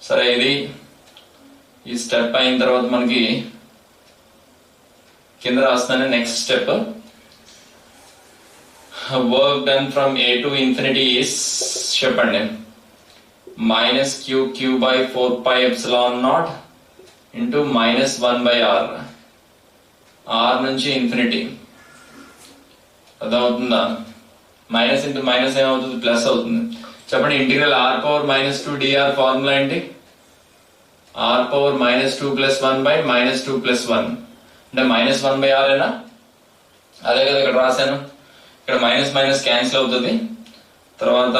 Speaker 1: సరే, ఇది ఈ స్టెప్ అయిన తర్వాత మనకి కింద రాస్తానే next step, work done from a to infinity is చెప్పండి, -q by 4πε0 into -1/r, r నుంచి ఇన్ఫినిటీ. అర్థమవుతుందా? మైనస్ ఇంటూ మైనస్ ఏమవుతుంది, ప్లస్ అవుతుంది. చెప్పండి, ఇంటిగ్రల్ r⁻² dr ఫార్ములా ఏంటి, r⁻² + 1 బై -2 + 1 అంటే -1/r ఏనా? అదే కదా ఇక్కడ రాశాను. ఇక్కడ మైనస్ మైనస్ క్యాన్సిల్ అవుతుంది. తర్వాత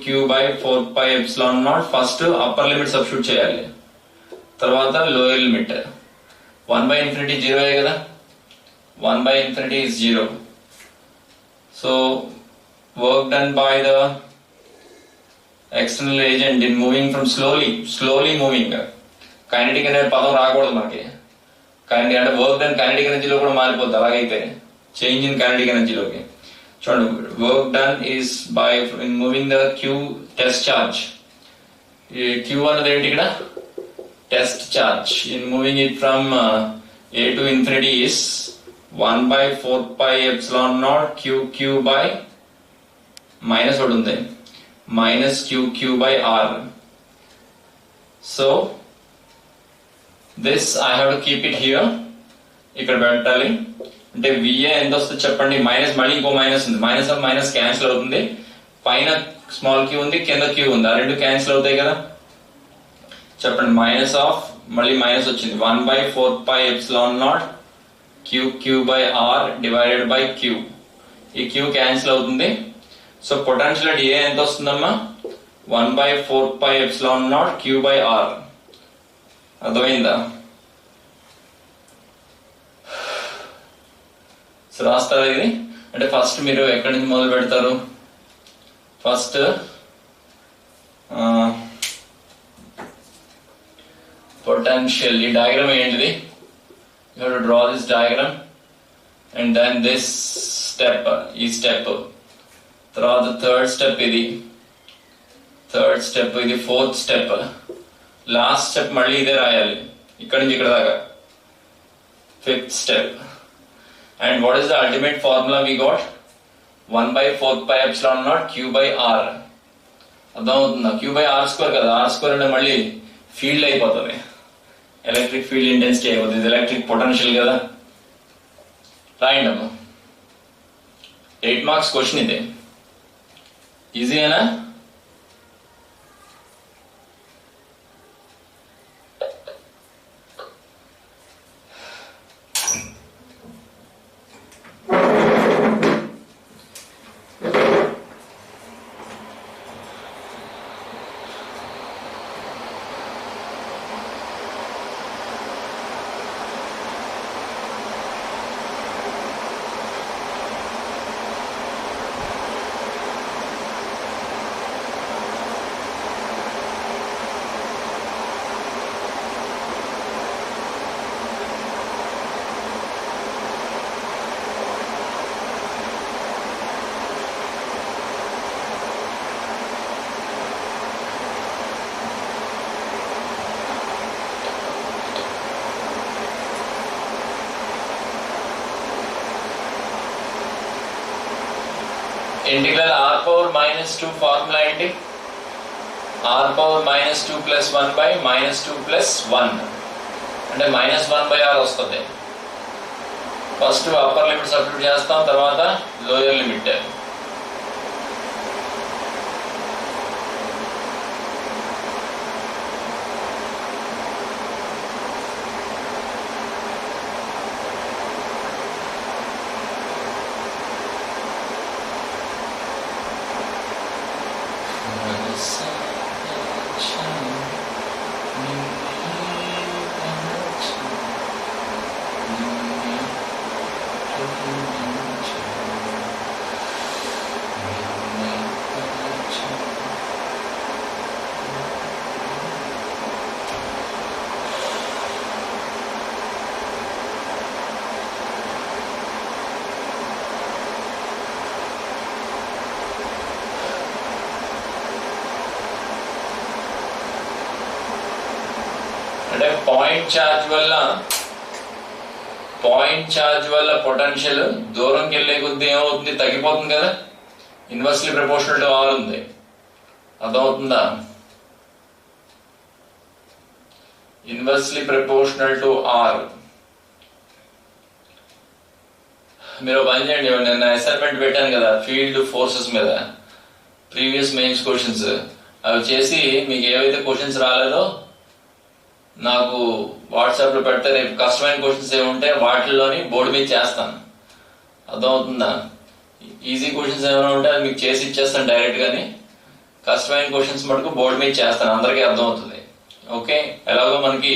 Speaker 1: q by 4πε0 first upper limit substitute చేయాలి, తర్వాత లోయర్ లిమిట్. 1/∞ 0 కదా, 1/∞ is 0. So work done by the external agent in moving from slowly moving. Kinetic అనే పదం రాకూడదు మనకి. కైనెటిక్ అంటే వర్క్ డన్ కైనెటిక్ ఎనర్జీలో కూడా మారిపోద్ది. అలాగైతే చేంజ్ ఇన్ కైనెటిక్ ఎనర్జీలోకి చూడండి. Work done is by in moving the Q test charge. ఈ క్యూ అన్నది ఏంటి ఇక్కడ, test charge. In moving it from a to infinity is 1/4πε0 q by minus what ఉంది, -q by r. So this I have to keep it here. ఇక్కడ పెట్టాలి. అంటే VA ఎంత వస్తుంది చెప్పండి, మైనస్, మళ్ళీ ఇంకో మైనస్ ఉంది, మైనస్ ఆఫ్ మైనస్ క్యాన్సిల్ అవుతుంది. పైన స్మాల్ క్యూ ఉంది, కింద క్యూ ఉంది, ఆ రెండు క్యాన్సిల్ అవుతాయి కదా. చెప్పండి, మైనస్ ఆఫ్ మళ్ళీ మైనస్ వచ్చింది, 1/4πε0 q by r divided by q. ఈ q క్యాన్సిల్ అవుతుంది. సో పొటెన్షియల్ అట్ ఏ ఎంత వస్తుందమ్మా, 1/4πε0 q by r. అర్థమైందా? సో రాస్తారా ఇది? అంటే ఫస్ట్ మీరు ఎక్కడి నుంచి మొదలు పెడతారు, ఫస్ట్ పొటెన్షియల్. ఈ డయాగ్రామ్ ఏంటిది, you have to draw this diagram and then this step, ఈ స్టెప్ తర్వాత థర్డ్ స్టెప్, ఇది థర్డ్ స్టెప్, ఇది ఫోర్త్ స్టెప్, లాస్ట్ స్టెప్ మళ్ళీ ఇదే రాయాలి ఇక్కడ నుంచి ఇక్కడ దాకా, fifth step. And what is the ultimate formula we got, 1/4πε0 q by r. అర్థమవుతుందా? q by r² కదా, r² అంటే మళ్ళీ ఫీల్డ్ అయిపోతుంది, ఎలక్ట్రిక్ ఫీల్డ్ ఇంటెన్సిటీ అయిపోతుంది, ఎలక్ట్రిక్ పొటెన్షియల్ కదా. రాయండి అమ్మా. 8 మార్క్స్ క్వశ్చన్ ఇది, ఈజీయేనా? ఇంటిగ్రల్ r పవర్ -2 ఫార్ములా ఏంటి? r power -2 plus 1 by -2 plus 1 అంటే -1/r వస్తుంది. ఫస్ట్ అప్పర్ లిమిట్ సబ్స్టిట్యూట్ చేస్తాం, తర్వాత లోయర్ లిమిట్. అంటే పాయింట్ ఛార్జ్ వల్ల పొటెన్షియల్ దూరంకి వెళ్ళే కొద్ది ఏమవుతుంది? తగ్గిపోతుంది కదా. ఇన్వర్స్లీ ప్రపోర్షనల్ టు ఆర్ ఉంది, అర్థమవుతుందా? Inversely proportional to R. మీరు పని చేయండి, నేను అసైన్మెంట్ పెట్టాను కదా ఫీల్డ్ ఫోర్సెస్ మీద, ప్రీవియస్ మెయిన్స్ క్వశ్చన్స్, అవి చేసి మీకు ఏవైతే క్వశ్చన్స్ రాలేదో నాకు వాట్సాప్ లో పెడితే రేపు కష్టమైన క్వశ్చన్స్ ఏముంటే వాటిల్లోని బోర్డు మీద చేస్తాను, అర్థమవుతుందా? ఈజీ క్వశ్చన్స్ ఏమైనా ఉంటే అది మీకు చేసి ఇచ్చేస్తాను డైరెక్ట్ గాని, కష్టమైన క్వశ్చన్స్ మటుకు బోర్డు మీద చేస్తాను, అందరికీ అర్థమవుతుంది. ఓకే, ఎలాగో మనకి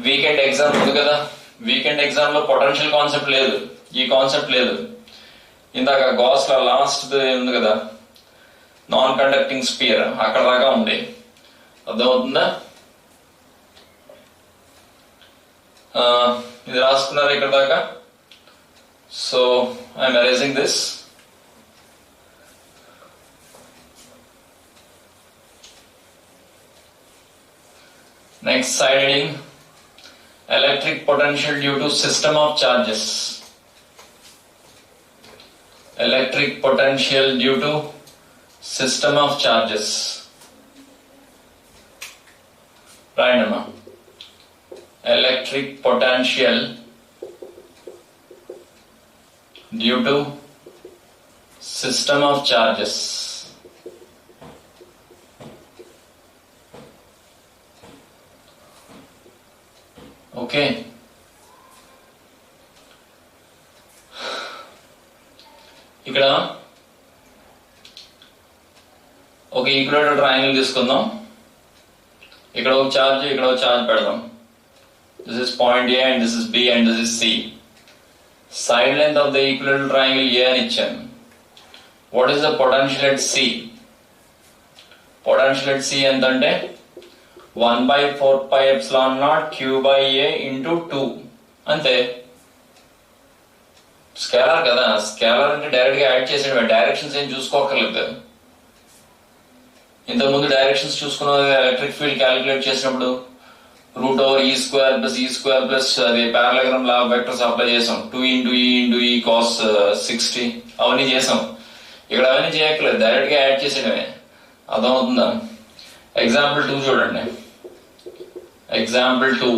Speaker 1: వీకెండ్ ఎగ్జామ్ ఉంది కదా, వీకెండ్ ఎగ్జామ్ లో పొటెన్షియల్ కాన్సెప్ట్ లేదు, ఈ కాన్సెప్ట్ లేదు. ఇందాక గాస్ లో లాస్ట్ ఉంది కదా నాన్ కండక్టింగ్ స్పియర్, అక్కడ దాకా ఉంది, అర్థమవుతుందా? ఇది రాసుకున్నారు ఇక్కడ దాకా. So I'm erasing this. Next side heading electric potential due to system of charges. Electric potential due to system of charges. రాయండమ్మా. Electric potential due to system of charges. Okay. ఇక్కడ ఒక ఈక్వలేటర్ ట్రయాంగిల్ తీసుకుందాం. ఇక్కడ ఒక చార్జ్, ఇక్కడ ఒక charge పెడదాం. This is point A and this is B and this is C. Side length of the equilateral triangle A అని ఇచ్చాను. What is the potential at C? Potential at C ఎంతంటే 1/4πε0 Q by A into 2 అంతే. Scalar కదా, scalar అంటే direct గా add చేసేయడమే, directions ఏం చూసుకోకర్లేదు. ఇంతకుముందు directions చూసుకున్న ఎలక్ట్రిక్ ఫీల్డ్ క్యాలిక్యులేట్ చేసినప్పుడు √E² ప్లస్ అది పారలెగ్రామ్ లా వెక్టర్స్ అప్లై చేసాం. 2 into E cos 60 అవన్నీ చేసాం. ఇక్కడ అవన్నీ చేయక్కలేదు, డైరెక్ట్ గా యాడ్ చేసేయడమే, అర్థమవుతుందా? ఎగ్జాంపుల్ 2 చూడండి. ఎగ్జాంపుల్ 2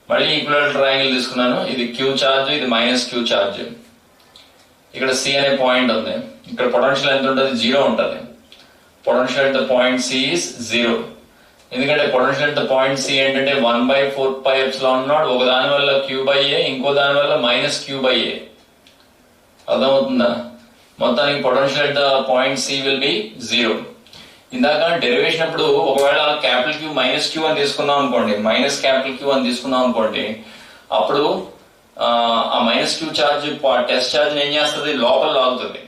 Speaker 1: మళ్ళీ ఈక్వలేటర్ ట్రయాంగిల్ తీసుకున్నాను. ఇది Q చార్జ్, ఇది -Q చార్జ్. ఇక్కడ C అనే పాయింట్ ఉంది. ఇక్కడ పొటెన్షియల్ ఎంత ఉంటుంది? 0 ఉంటుంది. Potential at the point C is 0. ఎందుకంటే potential at the point C ఏంటంటే 1/4πε0, ఒక దాని వల్ల Q by A, ఇంకో దాని వల్ల -Q/A, అర్థమవుతుందా? మొత్తానికి potential at the point C will be 0. ఇందాక డెరివేషన్ అప్పుడు ఒకవేళ క్యాపిటల్ Q -Q అని తీసుకున్నాం అనుకోండి, -Q అని తీసుకున్నాం అనుకోండి, అప్పుడు ఆ -Q చార్జ్ టెస్ట్ చార్జ్ ఏం చేస్తుంది? లోపల లాగుతుంది.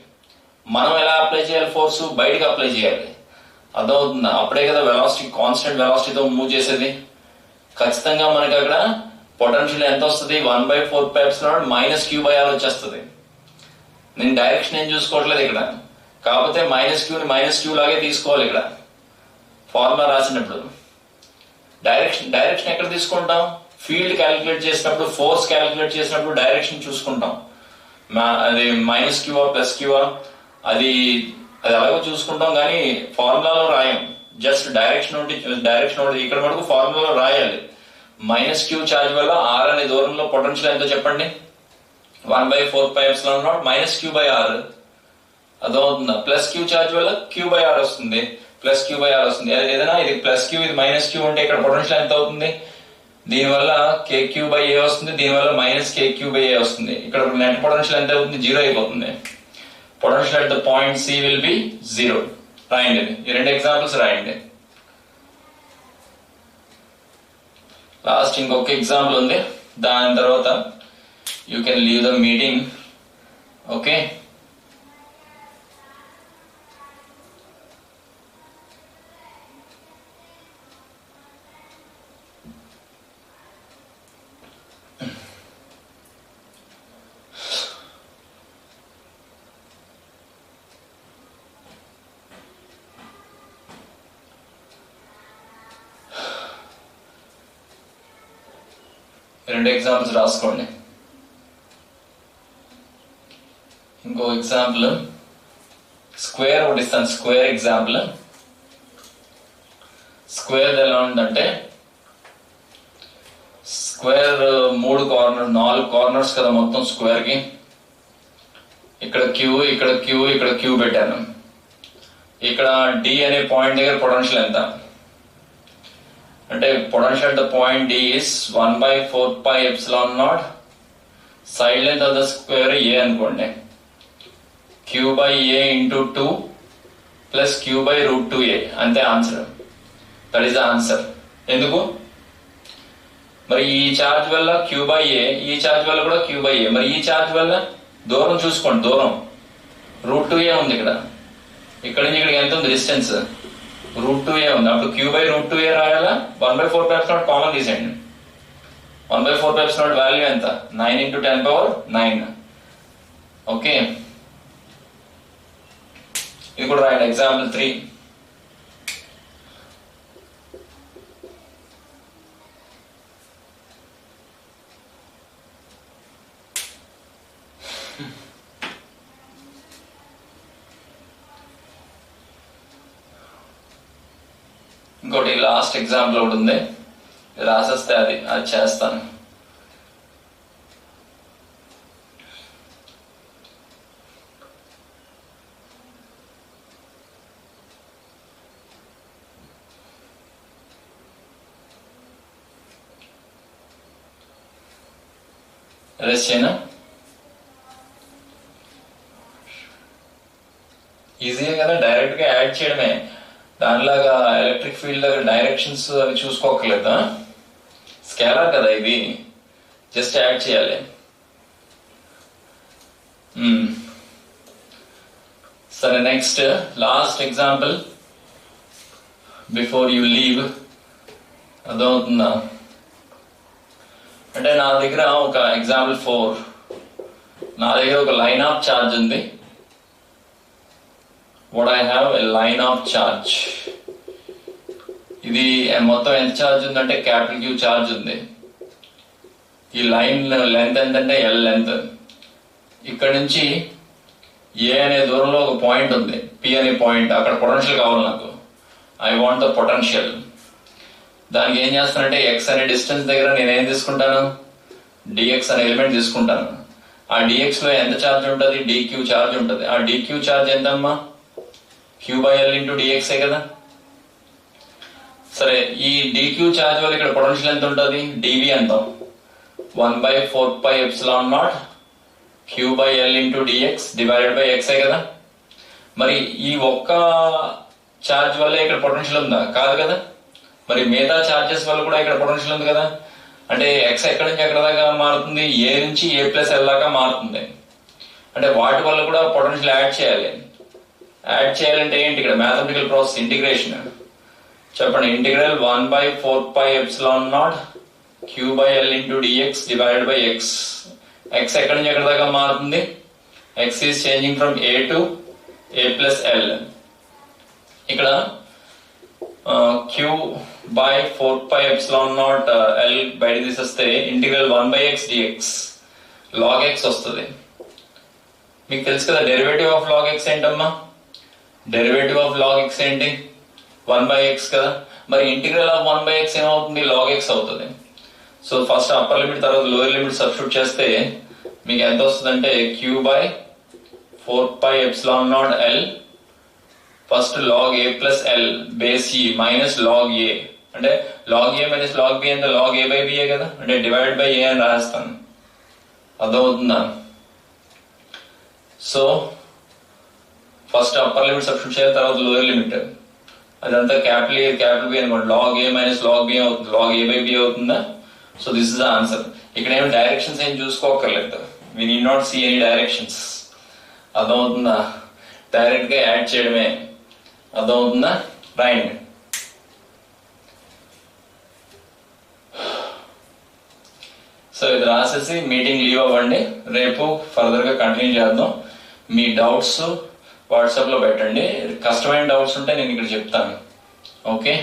Speaker 1: మనం ఎలా అప్లై చేయాలి? ఫోర్స్ బయటకు అప్లై చేయాలి, అర్థమవుతుందా? అప్పుడే కదా వెలాసిటీ కాన్స్టెంట్ వెలాసిటీతో మూవ్ చేసేది. ఖచ్చితంగా మనకి అక్కడ పొటెన్షియల్ ఎంత వస్తుంది? 1/4πε0 -Q/R వచ్చేస్తుంది. నేను డైరెక్షన్ ఏం చూసుకోవట్లేదు ఇక్కడ, కాకపోతే -Q ని -Q లాగే తీసుకోవాలి. ఇక్కడ ఫార్ములా రాసినప్పుడు డైరెక్షన్ ఎక్కడ తీసుకుంటాం? ఫీల్డ్ క్యాలిక్యులేట్ చేసినప్పుడు, ఫోర్స్ క్యాలిక్యులేట్ చేసినప్పుడు డైరెక్షన్ చూసుకుంటాం. అది మైనస్ క్యూఆ ప్లస్ క్యూఆ అది అలాగో చూసుకుంటాం, కానీ ఫార్ములాలో రాయం. జస్ట్ డైరెక్షన్ ఒకటి ఇక్కడ మనకు ఫార్ములాలో రాయాలి. మైనస్ క్యూ ఛార్జ్ వల్ల ఆర్ అనే దూరంలో పొటెన్షియల్ ఎంతో చెప్పండి. 1/4πε0 మైనస్ క్యూ బై ఆర్. అదవుతుందా? ప్లస్ క్యూ ఛార్జ్ వల్ల క్యూ బై ఆర్ వస్తుంది, ప్లస్ క్యూ బై ఆర్ వస్తుంది. ఏదైనా ఇది ప్లస్ క్యూ ఇది మైనస్ క్యూ ఉంటే ఇక్కడ పొటెన్షియల్ ఎంత అవుతుంది? దీనివల్ల కే క్యూ బై ఏ వస్తుంది, దీనివల్ల minus K Q by A వస్తుంది. ఇక్కడ నెట్ పొటెన్షియల్ ఎంత అవుతుంది? 0 అయిపోతుంది. Potential at the point C will be 0. రాయండి, ఈ 2 ఎగ్జాంపుల్స్ రాయండి. లాస్ట్ ఇంకొక ఎగ్జాంపుల్ ఉంది, దాని తర్వాత you can leave the meeting. Okay, రెండు ఎగ్జాంపుల్స్ రాసుకోండి. ఇంకో ఎగ్జాంపుల్ స్క్వేర్ ఒకటి ఇస్తాను. Square example. స్క్వేర్ ఎలా ఉందంటే, స్క్వేర్ 4 కార్నర్స్ కదా మొత్తం స్క్వేర్ కి. ఇక్కడ క్యూ, ఇక్కడ క్యూ, ఇక్కడ క్యూ పెట్టాను. ఇక్కడ డి అనే పాయింట్ దగ్గర పొటెన్షియల్ ఎంత అంటే, potential at the point D is 1/4πε0 side length of the square a అనుకోండి. Q by a into 2 plus q by √2a అంతే answer. That is the answer. ఎందుకు? మరి ఈ ఛార్జ్ వల్ల క్యూ బై ఏ, ఈ ఛార్జ్ వల్ల కూడా క్యూ బై ఏ. మరి ఈ ఛార్జ్ వల్ల దూరం చూసుకోండి, దూరం √2a ఉంది. ఇక్కడ నుంచి ఇక్కడికి ఎంత ఉంది డిస్టెన్స్? √2a ఉంది. అప్పుడు క్యూ బై √2a రాయాలా? 1/4πε0 కామన్ తీసేయండి. 1/4πε0 వాల్యూ ఎంత? 9 × 10⁹. ఓకే, ఇది కూడా రాయండి. ఎగ్జాంపుల్ 3. ఇంకోటి లాస్ట్ ఎగ్జాంపుల్ ఒకటి ఉంది, రాసేస్తే అది చేస్తాను. అరెస్ట్ చేయనా? ఈజీగా కదా, డైరెక్ట్ గా యాడ్ చేయడమే. దానిలాగా ఎలక్ట్రిక్ ఫీల్డ్ దగ్గర డైరెక్షన్స్ అవి చూసుకోకర్లేదా? స్కేలార్ కదా ఇది, జస్ట్ యాడ్ చేయాలి. సరే, next last example before you leave. అర్థమవుతుందా? అంటే నా దగ్గర ఒక ఎగ్జాంపుల్ 4, నా దగ్గర ఒక లైన్ ఆఫ్ ఛార్జ్ ఉంది. what I have a line of charge. ఇది మొత్తం ఎంత ఛార్జ్ ఉందంటే క్యాపిటల్ క్యూ ఛార్జ్ ఉంది. ఈ లైన్ లెంత్ ఎంతంటే ఎల్ లెంత్. ఇక్కడ నుంచి ఏ అనే దూరంలో ఒక పాయింట్ ఉంది, పి అనే పాయింట్. అక్కడ పొటెన్షియల్ కావాలి నాకు. I want the potential. దానికి ఏం చేస్తానంటే ఎక్స్ అనే డిస్టెన్స్ దగ్గర నేనేం తీసుకుంటాను? డిఎక్స్ అనే ఎలిమెంట్ తీసుకుంటాను. ఆ డిఎక్స్ లో ఎంత ఛార్జ్ ఉంటుంది? డిక్యూ ఛార్జ్ ఉంటుంది. ఆ డిక్యూ ఛార్జ్ ఎంతమ్మా? క్యూ బై ఎల్ ఇంటూ డిఎక్సే కదా. సరే, ఈ డిక్యూ ఛార్జ్ వల్ల ఇక్కడ పొటెన్షియల్ ఎంత ఉంటుంది? డివి అంటాం. 1/4πε0 q by l into dx divided by ఎక్సే కదా. మరి ఈ ఒక్క ఛార్జ్ వల్ల ఇక్కడ పొటెన్షియల్ ఉందా? కాదు కదా. మరి మిగతా ఛార్జెస్ వల్ల కూడా ఇక్కడ పొటెన్షియల్ ఉంది కదా. అంటే ఎక్స్ ఎక్కడి నుంచి ఎక్కడ దాకా మారుతుంది? ఏ నుంచి ఏ ప్లస్ ఎల్ దాకా మారుతుంది. అంటే వాటి వల్ల కూడా పొటెన్షియల్ యాడ్ చేయాలి. యాడ్ చేయాలంటే ఏంటి? ఇక్కడ మ్యాథమెటికల్ ప్రాసెస్, ఇంటిగ్రేషన్. చెప్పండి, integral 1/4πε0 q by l into dx divided by x. X ఎక్కడి నుంచి ఎక్కడ దాకా మారుతుంది? X is changing from a to a plus l. ఇక్కడ క్యూ బై 4πε0 ఎల్ బయట తీసేస్తే integral 1/x dx log x వస్తుంది. మీకు తెలుసు కదా డెరివేటివ్ ఆఫ్ లాగ్ ఎక్స్ ఏంటమ్మా? డెరివేటివ్ ఆఫ్ లాగ్ ఎక్స్ ఏంటి? 1/x కదా. మరి ఇంటిగ్రల్ ఆఫ్ 1/x ఏమవుతుంది? లాగ్ ఎక్స్ అవుతుంది. సో ఫస్ట్ అప్పర్ లిమిట్ తర్వాత లోయర్ లిమిట్ సబ్స్టిట్యూట్ చేస్తే మీకు ఎంత వస్తుందంటే q/4πε0l first log a plus L base E minus log A, అంటే log A minus log B అంటే లాగ్ a బై బిఏ కదా, అంటే డివైడ్ బై ఏ అని రాస్తాను. అర్థమవుతుందా? సో ఫస్ట్ అప్పర్ లిమిట్ సబ్స్టిట్యూట్ చేయాలి, తర్వాత లోయర్ లిమిట్, అదంతా క్యాపిటల్ ఏ క్యాపిటల్ బి అనుకోండి. Log A minus log B అవుతుంది, లాగ్ ఏ బై బి అవుతుందా? So this is the answer. ఇక్కడ ఏం డైరెక్షన్స్ ఏం చూసుకోకర్లేదు, we need not see any directions. అర్థమవుతుందా? డైరెక్ట్ గా యాడ్ చేయడమే. అర్థమవుతుందా? రైట్. సో ఇది రాసేసి మీటింగ్ లీవ్ అవ్వండి. రేపు ఫర్దర్ గా కంటిన్యూ చేద్దాం. మీ డౌట్స్ వాట్సాప్ లో పెట్టండి. కష్టమైన డౌట్స్ ఉంటే నేను ఇక్కడ చెప్తాను. ఓకే.